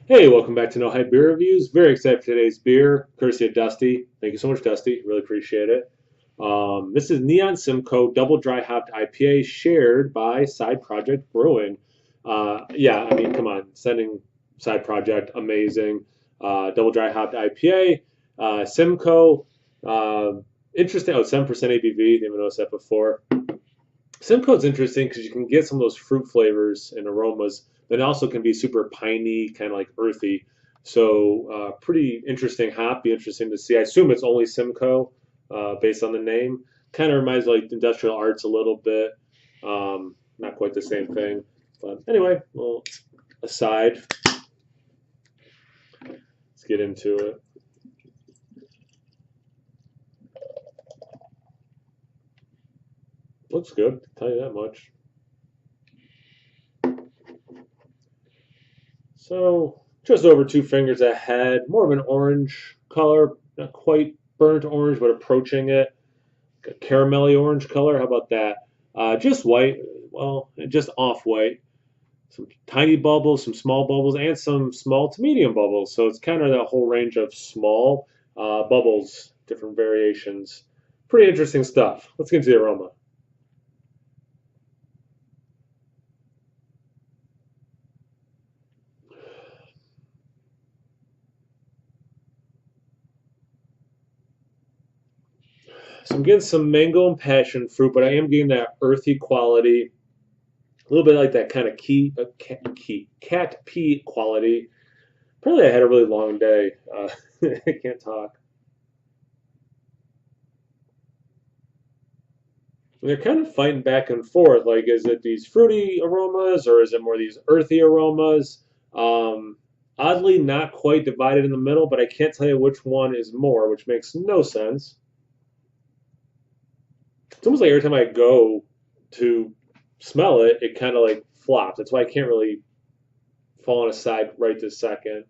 Hey, welcome back to No Hype Beer Reviews. Very excited for today's beer, courtesy of Dusty. Thank you so much, Dusty. Really appreciate it. This is Neon Simcoe Double Dry Hopped IPA shared by Side Project Brewing. Yeah, I mean, come on, sending Side Project, amazing. Double Dry Hopped IPA, Simcoe, uh, interesting. Oh, 7% ABV. Didn't even notice that before. Simcoe's interesting because you can get some of those fruit flavors and aromas, but it also can be super piney, kind of like earthy. So pretty interesting hop. Be interesting to see. I assume it's only Simcoe based on the name. Kind of reminds me like Industrial Arts a little bit. Not quite the same thing. But anyway, well, aside, let's get into it. Looks good, I'll tell you that much. So just over 2 fingers ahead, more of an orange color, not quite burnt orange, but approaching it. A caramelly orange color. How about that? Just white, well, just off white. Some tiny bubbles, some small bubbles, and some small to medium bubbles. So it's kind of that whole range of small bubbles, different variations. Pretty interesting stuff. Let's get into the aroma. So I'm getting some mango and passion fruit, but I am getting that earthy quality, a little bit like that kind of cat pee quality. Apparently, I had a really long day. I can't talk. And they're kind of fighting back and forth. Like, is it these fruity aromas or is it more these earthy aromas? Um, Oddly, not quite divided in the middle, but I can't tell you which one is more, which makes no sense. It's almost like every time I go to smell it, it kind of like flops. That's why I can't really fall on a side right this second.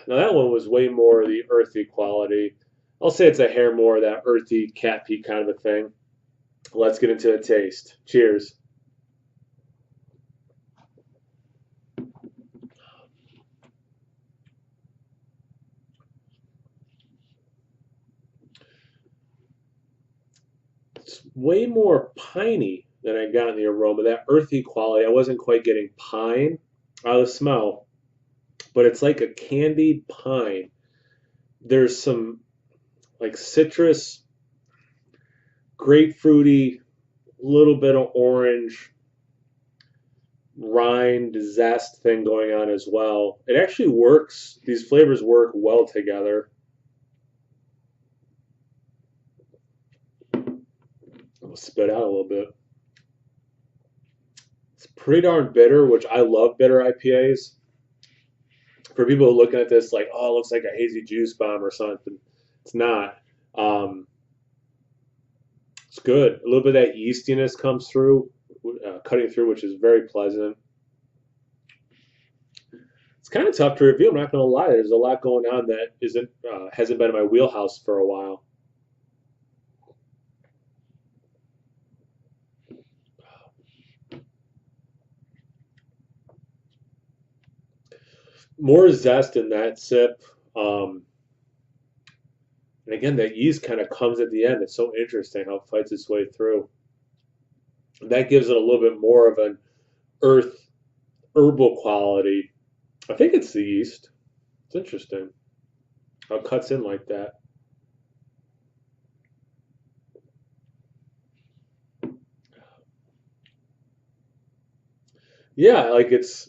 Now that one was way more the earthy quality. I'll say it's a hair more of that earthy cat pee kind of a thing. Let's get into a taste. Cheers. It's way more piney than I got in the aroma. That earthy quality, I wasn't quite getting pine out of the smell, but it's like a candied pine. There's some like citrus, grapefruity, little bit of orange, rind, zest thing going on as well. It actually works. These flavors work well together. I'll spit out a little bit. It's pretty darn bitter, which I love bitter IPAs. For people who are looking at this like, oh, it looks like a hazy juice bomb or something, it's not. Um, it's good. A little bit of that yeastiness comes through, cutting through, which is very pleasant. It's kind of tough to review. I'm not going to lie. There's a lot going on that isn't hasn't been in my wheelhouse for a while. More zest in that sip. Um, and again, that yeast kind of comes at the end. It's so interesting how it fights its way through. And that gives it a little bit more of an earth herbal quality. I think it's the yeast. It's interesting how it cuts in like that. Yeah, like it's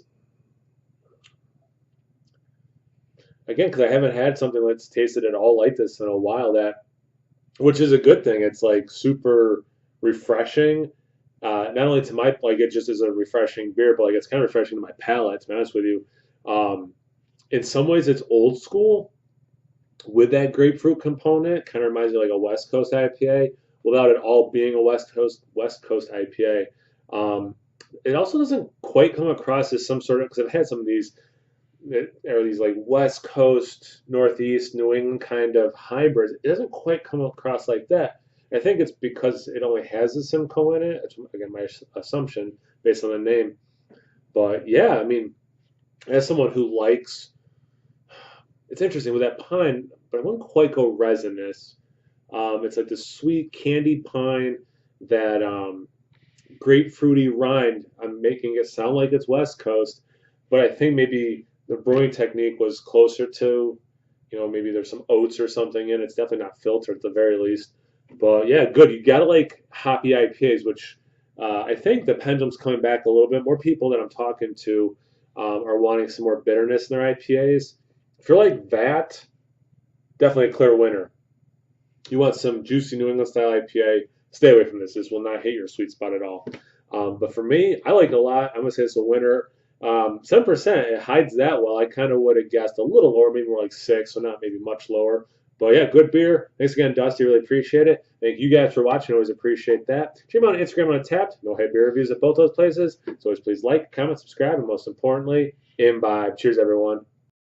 again because I haven't had something that's tasted at all like this in a while. That which is a good thing. It's like super refreshing. Not only to my like it just is a refreshing beer, but like it's kind of refreshing to my palate. To be honest with you, um, in some ways it's old school with that grapefruit component. Kind of reminds me of like a West Coast IPA without it all being a West Coast IPA. It also doesn't quite come across as some sort of because I've had some of these that are these like West Coast, Northeast, New England kind of hybrids. It doesn't quite come across like that. I think it's because it only has a Simcoe in it. It's, again, my assumption based on the name. But yeah, I mean, as someone who likes, it's interesting with that pine, but I wouldn't quite go resinous. It's like the sweet candied pine that grapefruity rind. I'm making it sound like it's West Coast, but I think maybe the brewing technique was closer to, maybe there's some oats or something in it. It's definitely not filtered at the very least. But yeah, good. You gotta like hoppy IPAs, which I think the pendulum's coming back a little bit. More people that I'm talking to are wanting some more bitterness in their IPAs. If you're like that, definitely a clear winner. You want some juicy New England style IPA, stay away from this. This will not hit your sweet spot at all. But for me, I like it a lot. I'm gonna say it's a winner. 7%, it hides that well. I kind of would have guessed a little lower, maybe more like 6, so not maybe much lower. But yeah, good beer. Thanks again, Dusty. Really appreciate it. Thank you guys for watching. Always appreciate that. Check me out on Instagram and Untapped. No head beer reviews at both those places. So always please like, comment, subscribe, and most importantly, imbibe. Cheers, everyone.